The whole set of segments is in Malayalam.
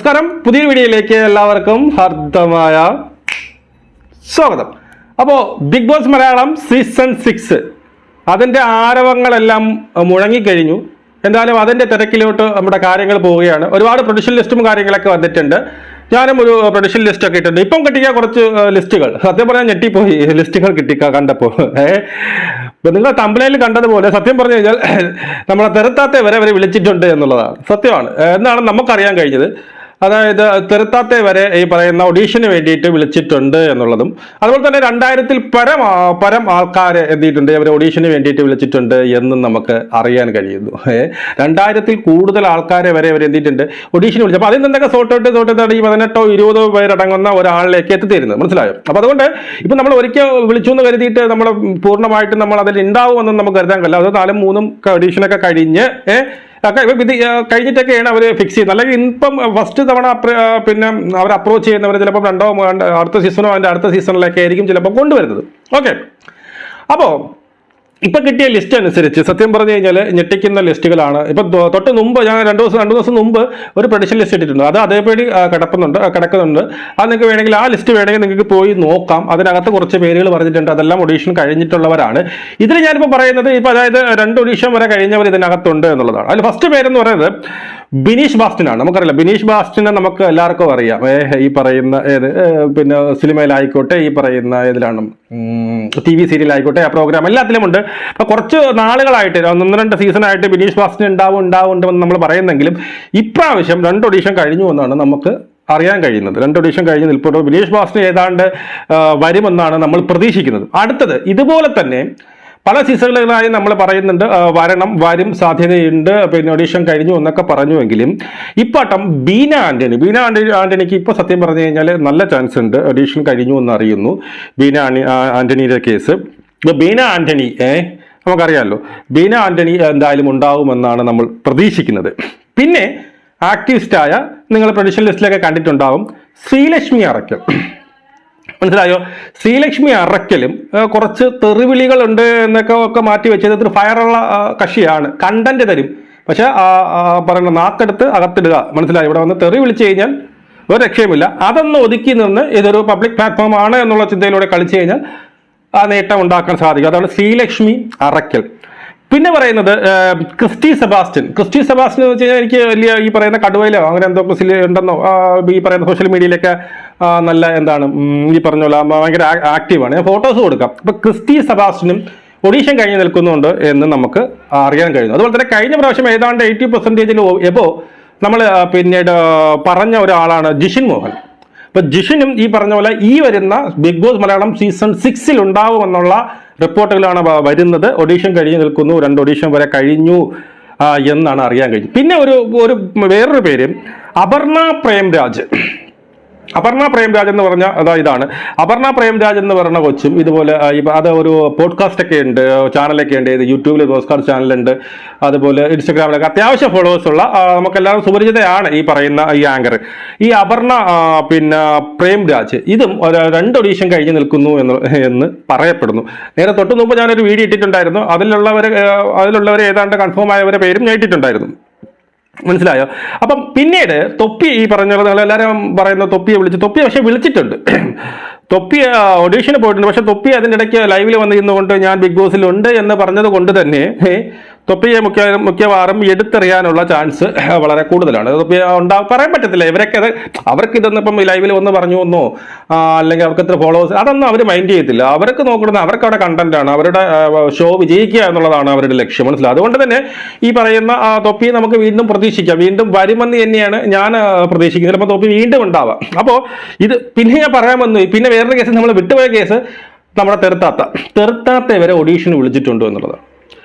നമസ്കാരം, പുതിയ വീഡിയോയിലേക്ക് എല്ലാവർക്കും ഹാർദമായ സ്വാഗതം. അപ്പോൾ ബിഗ് ബോസ് മലയാളം സീസൺ 6 അതിൻ്റെ ആരവങ്ങളെല്ലാം മുഴങ്ങിക്കഴിഞ്ഞു. എന്തായാലും അതിൻ്റെ തിരക്കിലോട്ട് നമ്മുടെ കാര്യങ്ങൾ പോവുകയാണ്. ഒരുപാട് പ്രൊഡിഷൻ ലിസ്റ്റും കാര്യങ്ങളൊക്കെ വന്നിട്ടുണ്ട്. ഞാനും ഒരു പ്രൊഡിഷൻ ലിസ്റ്റ് ഒക്കെ ഇട്ടിട്ടുണ്ട്. ഇപ്പം കിട്ടിയ കുറച്ച് ലിസ്റ്റുകൾ സത്യം പറഞ്ഞാൽ ഞെട്ടിപ്പോയി. ലിസ്റ്റുകൾ കണ്ടപ്പോൾ ഇപ്പം നിങ്ങൾ തമ്പനയിൽ കണ്ടതുപോലെ സത്യം പറഞ്ഞു കഴിഞ്ഞാൽ നമ്മളെ തെരത്താത്തെ വരെ അവർ വിളിച്ചിട്ടുണ്ട് എന്നുള്ളതാണ് സത്യമാണ് എന്നാണ് നമുക്കറിയാൻ കഴിഞ്ഞത്. അതായത് തെരത്താത്തെ വരെ ഈ പറയുന്ന ഓഡീഷന് വേണ്ടിയിട്ട് വിളിച്ചിട്ടുണ്ട് എന്നുള്ളതും, അതുപോലെ തന്നെ 2000-ൽ പരം ആൾക്കാരെ എന്തിയിട്ടുണ്ട് അവർ ഓഡീഷന് വേണ്ടിയിട്ട് വിളിച്ചിട്ടുണ്ട് എന്നും നമുക്ക് അറിയാൻ കഴിയുന്നു. 2000-ൽ കൂടുതൽ ആൾക്കാരെ വരെ അവർ എന്തിയിട്ടുണ്ട് ഓഡീഷന് വിളിച്ചു. അപ്പോൾ അതിൽ നിന്നൊക്കെ സോട്ട് ഔട്ട് ഈ 18-ഓ 20-ഓ പേരടങ്ങുന്ന ഒരാളിലേക്ക് എത്തിത്തരുന്നത് മനസ്സിലായോ. അപ്പോൾ അതുകൊണ്ട് ഇപ്പം നമ്മൾ ഒരിക്കൽ വിളിച്ചു എന്ന് കരുതിയിട്ട് നമ്മൾ പൂർണ്ണമായിട്ടും നമ്മൾ അതിൽ ഉണ്ടാവുമെന്നും നമുക്ക് കരുതാൻ കഴിയില്ല. അത് 4-3 ഓഡീഷനൊക്കെ കഴിഞ്ഞ് കഴിഞ്ഞിട്ടൊക്കെയാണ് അവർ ഫിക്സ് ചെയ്യുന്നത്. അല്ലെങ്കിൽ ഇപ്പം ഫസ്റ്റ് തവണ പിന്നെ അവർ അപ്രോച്ച് ചെയ്യുന്നവർ ചിലപ്പോൾ അടുത്ത സീസണോ അതിൻ്റെ അടുത്ത സീസണിലൊക്കെ ആയിരിക്കും ചിലപ്പോൾ കൊണ്ടുവരുന്നത്. ഓക്കെ, അപ്പോൾ ഇപ്പം കിട്ടിയ ലിസ്റ്റ് അനുസരിച്ച് സത്യം പറഞ്ഞു കഴിഞ്ഞാൽ ഞെട്ടിക്കുന്ന ലിസ്റ്റുകളാണ്. ഇപ്പം തൊട്ട് മുമ്പ് ഞാൻ രണ്ട് ദിവസം മുമ്പ് ഒരു പ്രൊഡിഷൻ ലിസ്റ്റ് ഇട്ടിട്ടുണ്ട്. അത് അതേപടി കിടക്കുന്നുണ്ട്. അത് നിങ്ങൾക്ക് വേണമെങ്കിൽ ആ ലിസ്റ്റ് വേണമെങ്കിൽ നിങ്ങൾക്ക് പോയി നോക്കാം. അതിനകത്ത് കുറച്ച് പേരുകൾ പറഞ്ഞിട്ടുണ്ട്. അതെല്ലാം ഓഡീഷൻ കഴിഞ്ഞിട്ടുള്ളവരാണ്. ഇതിൽ ഞാനിപ്പോൾ പറയുന്നത് ഇപ്പം അതായത് 2 ഓഡീഷൻ വരെ കഴിഞ്ഞവർ ഇതിനകത്തുണ്ട് എന്നുള്ളതാണ്. അതിൽ ഫസ്റ്റ് പേരെന്ന് പറയുന്നത് ബിനീഷ് ബാസ്റ്റിനാണ്. നമുക്കറിയില്ല, ബിനീഷ് ബാസ്റ്റിനെ നമുക്ക് എല്ലാവർക്കും അറിയാം. ഈ പറയുന്ന പിന്നെ സിനിമയിലായിക്കോട്ടെ, ഈ പറയുന്ന ഏതിലാണ് TV സീരിയലായിക്കോട്ടെ, ആ പ്രോഗ്രാം എല്ലാത്തിലും ഉണ്ട്. അപ്പോൾ കുറച്ച് നാളുകളായിട്ട് 1-2 സീസണായിട്ട് ബിനീഷ് ബാസ്റ്റിന് ഉണ്ടാവുമെന്ന് നമ്മൾ പറയുന്നെങ്കിലും ഇപ്രാവശ്യം 2 ഓഡീഷൻ കഴിഞ്ഞു എന്നാണ് നമുക്ക് അറിയാൻ കഴിയുന്നത്. 2 ഓഡീഷൻ കഴിഞ്ഞ് നിൽപ്പുണ്ട്. ബിനീഷ് ബാസ്റ്റിന് ഏതാണ്ട് വരുമെന്നാണ് നമ്മൾ പ്രതീക്ഷിക്കുന്നത്. അടുത്തത് ഇതുപോലെ തന്നെ പല സീസണുകളായി നമ്മൾ പറയുന്നുണ്ട് വരും സാധ്യതയുണ്ട്, പിന്നെ ഓഡീഷൻ കഴിഞ്ഞു എന്നൊക്കെ പറഞ്ഞുവെങ്കിലും ഇപ്പാട്ടം ബീന ആന്റണിക്ക് ഇപ്പോൾ സത്യം പറഞ്ഞു കഴിഞ്ഞാൽ നല്ല ചാൻസ് ഉണ്ട്. ഓഡീഷൻ കഴിഞ്ഞു എന്ന് അറിയുന്നു. ബീന ആന്റണിയുടെ കേസ്. ബീന ആന്റണി നമുക്കറിയാമല്ലോ, ബീന ആന്റണി എന്തായാലും ഉണ്ടാവുമെന്നാണ് നമ്മൾ പ്രതീക്ഷിക്കുന്നത്. പിന്നെ ആക്ടിവിസ്റ്റായ നിങ്ങൾ പ്രൊഡിഷൻ ലിസ്റ്റിലൊക്കെ കണ്ടിട്ടുണ്ടാവും ശ്രീലക്ഷ്മി അറക്കൽ. മനസ്സിലായോ? ശ്രീലക്ഷ്മി അറക്കലും കുറച്ച് തെറിവിളികളുണ്ട് എന്നൊക്കെ മാറ്റി വെച്ചത് ഇത്ര ഫയറുള്ള കക്ഷിയാണ്. കണ്ടന്റ് തരും, പക്ഷെ പറയുന്ന നാക്കെടുത്ത് അകത്തിടുക. മനസ്സിലായോ? ഇവിടെ വന്ന് തെറി വിളിച്ചു കഴിഞ്ഞാൽ ഒരു രക്ഷയുമില്ല. അതൊന്ന് ഒതുക്കി നിന്ന് ഇതൊരു പബ്ലിക് പ്ലാറ്റ്ഫോം ആണ് എന്നുള്ള ചിന്തയിലൂടെ കളിച്ചു കഴിഞ്ഞാൽ ആ നേട്ടം ഉണ്ടാക്കാൻ സാധിക്കും. അതാണ് ശ്രീലക്ഷ്മി അറക്കൽ. പിന്നെ പറയുന്നത് ക്രിസ്റ്റി സെബാസ്റ്റ്യൻ എന്ന് വെച്ച് കഴിഞ്ഞാൽ എനിക്ക് വലിയ ഈ പറയുന്ന കടുവയിലോ അങ്ങനെ എന്തോ ഉണ്ടെന്നോ ഈ പറയുന്ന സോഷ്യൽ മീഡിയയിലൊക്കെ നല്ല എന്താണ് ഈ പറഞ്ഞ പോലെ ഭയങ്കര ആക്റ്റീവാണ്. ഞാൻ ഫോട്ടോസ് കൊടുക്കാം. അപ്പോൾ ക്രിസ്റ്റി സെബാസ്റ്റ്യനും ഓഡീഷൻ കഴിഞ്ഞ് നിൽക്കുന്നുണ്ട് എന്ന് നമുക്ക് അറിയാൻ കഴിയുന്നു. അതുപോലെ തന്നെ കഴിഞ്ഞ പ്രാവശ്യം ഏതാണ്ട് 80% എബോ നമ്മൾ പിന്നീട് പറഞ്ഞ ഒരാളാണ് ജിഷിൻ മോഹൻ. അപ്പോൾ ജിഷിനും ഈ പറഞ്ഞ പോലെ ഈ വരുന്ന ബിഗ് ബോസ് മലയാളം സീസൺ 6 ഉണ്ടാവുമെന്നുള്ള റിപ്പോർട്ടുകളാണ് വരുന്നത്. ഓഡീഷൻ കഴിഞ്ഞ് നിൽക്കുന്നു, 2 ഓഡീഷൻ വരെ കഴിഞ്ഞു എന്നാണ് അറിയാൻ കഴിഞ്ഞത്. പിന്നെ വേറൊരു പേര് അപർണ പ്രേംരാജ് എന്ന് പറഞ്ഞ ഇതാണ്. അപർണ പ്രേംരാജ് എന്ന് പറഞ്ഞ കൊച്ചും ഇതുപോലെ അത് ഒരു പോഡ്കാസ്റ്റ് ഒക്കെ ഉണ്ട്, ചാനലൊക്കെ ഉണ്ട്. ഇത് യൂട്യൂബിൽ പോഡ്കാസ്റ്റ് ചാനലുണ്ട്, അതുപോലെ ഇൻസ്റ്റഗ്രാമിലൊക്കെ അത്യാവശ്യം ഫോളോവേഴ്സ് ഉള്ള നമുക്കെല്ലാവരും സുപരിചിതയാണ് ഈ പറയുന്ന ഈ ആങ്കർ. ഈ അപർണ പിന്നെ പ്രേംരാജ് ഇതും 2 ഓഡീഷൻ കഴിഞ്ഞ് നിൽക്കുന്നു എന്ന് പറയപ്പെടുന്നു. നേരെ തൊട്ട് മുമ്പ് ഞാനൊരു വീഡിയോ ഇട്ടിട്ടുണ്ടായിരുന്നു. അതിലുള്ളവർ ഏതാണ്ട് കൺഫേം ആയവരെ പേരും ഞാൻ ഇട്ടിട്ടുണ്ടായിരുന്നു. മനസ്സിലായോ? അപ്പം പിന്നീട് തൊപ്പി ഈ പറഞ്ഞ എല്ലാവരും പറയുന്ന തൊപ്പിയെ പക്ഷെ വിളിച്ചിട്ടുണ്ട്. തൊപ്പി ഓഡീഷന് പോയിട്ടുണ്ട്. പക്ഷെ തൊപ്പി അതിൻ്റെ ഇടയ്ക്ക് ലൈവിൽ വന്നിരുന്നുകൊണ്ട് ഞാൻ ബിഗ് ബോസിലുണ്ട് എന്ന് പറഞ്ഞത് കൊണ്ട് തന്നെ തൊപ്പിയെ മിക്കവാറും എടുത്തെറിയാനുള്ള ചാൻസ് വളരെ കൂടുതലാണ്. പറയാൻ പറ്റത്തില്ല. അവർക്ക് ഇതൊന്നും ഇപ്പം ലൈവിൽ വന്ന് പറഞ്ഞു എന്നോ അല്ലെങ്കിൽ അവർക്ക് ഇത്ര ഫോളോവേഴ്സ് അതൊന്നും അവർ മൈൻഡ് ചെയ്യത്തില്ല. അവർക്ക് നോക്കുന്നത് അവർക്ക് അവിടെ കണ്ടന്റാണ്, അവരുടെ ഷോ വിജയിക്കുക എന്നുള്ളതാണ് അവരുടെ ലക്ഷ്യം. മനസ്സിലാവും. അതുകൊണ്ട് തന്നെ ഈ പറയുന്ന തൊപ്പിയെ നമുക്ക് വീണ്ടും പ്രതീക്ഷിക്കാം. വീണ്ടും വരുമെന്ന് തന്നെയാണ് ഞാൻ പ്രതീക്ഷിക്കുന്നത്. ചിലപ്പോൾ തൊപ്പി വീണ്ടും ഉണ്ടാവാം. അപ്പോൾ ഇത് പിന്നെ ഞാൻ പറയാൻ വന്നു. പിന്നെ വേറൊരു കേസ് നമ്മൾ വിട്ടുപോയ കേസ് നമ്മുടെ തെറുത്താത്തെ വരെ ഓഡീഷന് വിളിച്ചിട്ടുണ്ടോ എന്നുള്ളതാണ്.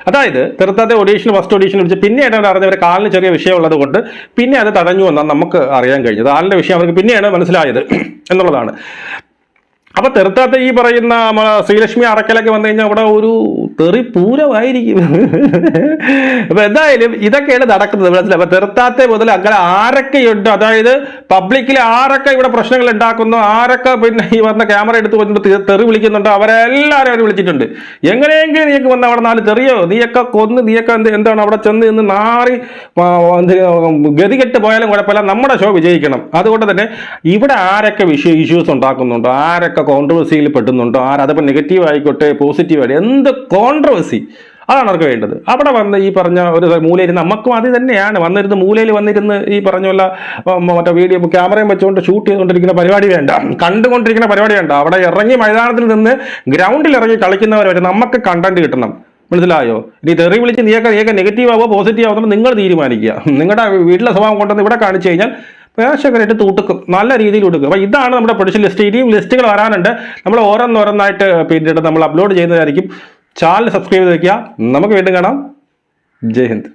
അതായത് തെറുത്താത്തെ ഫസ്റ്റ് ഓഡീഷൻ വിളിച്ച് പിന്നെയാണ് അറിഞ്ഞവരെ കാലിന് ചെറിയ വിഷയമുള്ളത് കൊണ്ട് പിന്നെ അത് തടഞ്ഞു എന്നാണ് നമുക്ക് അറിയാൻ കഴിഞ്ഞത്. ആളിന്റെ വിഷയം അവർക്ക് പിന്നെയാണ് മനസ്സിലായത് എന്നുള്ളതാണ്. അപ്പൊ തെറുത്താത്ത ഈ പറയുന്ന ശ്രീലക്ഷ്മി അറക്കലൊക്കെ വന്നു കഴിഞ്ഞാൽ അവിടെ ഒരു തെറി പൂരമായിരിക്കും. അപ്പൊ എന്തായാലും ഇതൊക്കെയാണ് നടക്കുന്നത്. മനസ്സിലായി? അപ്പൊ തെറുത്താത്തെ മുതൽ അങ്ങനെ ആരൊക്കെയുണ്ട്, അതായത് പബ്ലിക്കിൽ ആരൊക്കെ ഇവിടെ പ്രശ്നങ്ങൾ ഉണ്ടാക്കുന്നു, ആരൊക്കെ പിന്നെ ഈ വന്ന ക്യാമറ എടുത്ത് വന്നിട്ട് തെറി വിളിക്കുന്നുണ്ടോ, അവരെല്ലാവരും അവർ വിളിച്ചിട്ടുണ്ട്. എങ്ങനെയെങ്കിലും നീയൊക്കെ വന്ന് അവിടെ 4 തെറിയോ, നീയൊക്കെ കൊന്ന്, നീയൊക്കെ എന്താണ് അവിടെ ചെന്ന് നിന്ന് നാറി ഗതികെട്ട് പോയാലും കുഴപ്പമില്ല, നമ്മുടെ ഷോ വിജയിക്കണം. അതുകൊണ്ട് തന്നെ ഇവിടെ ആരൊക്കെ ഇഷ്യൂസ് ഉണ്ടാക്കുന്നുണ്ടോ, ആരൊക്കെ കോൺട്രവേഴ്സിയിൽ പെട്ടുന്നുണ്ടോ, അതപ്പോൾ നെഗറ്റീവ് ആയിക്കോട്ടെ പോസിറ്റീവ് ആയിട്ട് എന്ത് കോൺട്രവേഴ്സി, അതാണ് അവർക്ക് വേണ്ടത്. അവിടെ വന്ന് ഈ പറഞ്ഞ ഒരു മൂലയിൽ നമുക്കും അത് തന്നെയാണ് വന്നിരുന്ന് മൂലയിൽ വന്നിരുന്ന് ഈ പറഞ്ഞ പോലെ മറ്റേ വീഡിയോ ക്യാമറയും വെച്ചുകൊണ്ട് ഷൂട്ട് ചെയ്തുകൊണ്ടിരിക്കുന്ന പരിപാടി വേണ്ട, കണ്ടുകൊണ്ടിരിക്കുന്ന പരിപാടി വേണ്ട. അവിടെ ഇറങ്ങി മൈതാനത്തിൽ നിന്ന് ഗ്രൗണ്ടിൽ ഇറങ്ങി കളിക്കുന്നവർ വരെ നമുക്ക് കണ്ടന്റ് കിട്ടണം. മനസ്സിലായോ? ഇനി തെറി വിളിച്ച് നീയൊക്കെ നെഗറ്റീവ് ആവോ പോസിറ്റീവ് ആവുന്നത് നിങ്ങൾ തീരുമാനിക്കുക. നിങ്ങളുടെ വീട്ടിലെ സ്വഭാവം കൊണ്ടുവന്ന് ഇവിടെ കാണിച്ചു കഴിഞ്ഞാൽ പ്രേക്ഷകരായിട്ട് തൂട്ടുക്കും, നല്ല രീതിയിൽ കൊടുക്കും. അപ്പോൾ ഇതാണ് നമ്മുടെ പ്രൊഡക്ഷൻ ലിസ്റ്റ്. ഇനിയും ലിസ്റ്റുകൾ വരാനുണ്ട്. നമ്മൾ ഓരോന്നോരോന്നായിട്ട് പിന്നീട് നമ്മൾ അപ്ലോഡ് ചെയ്യുന്നതായിരിക്കും. ചാനൽ സബ്സ്ക്രൈബ് ചെയ്ത് വയ്ക്കുക. നമുക്ക് വീണ്ടും കാണാം. ജയ് ഹിന്ദ്.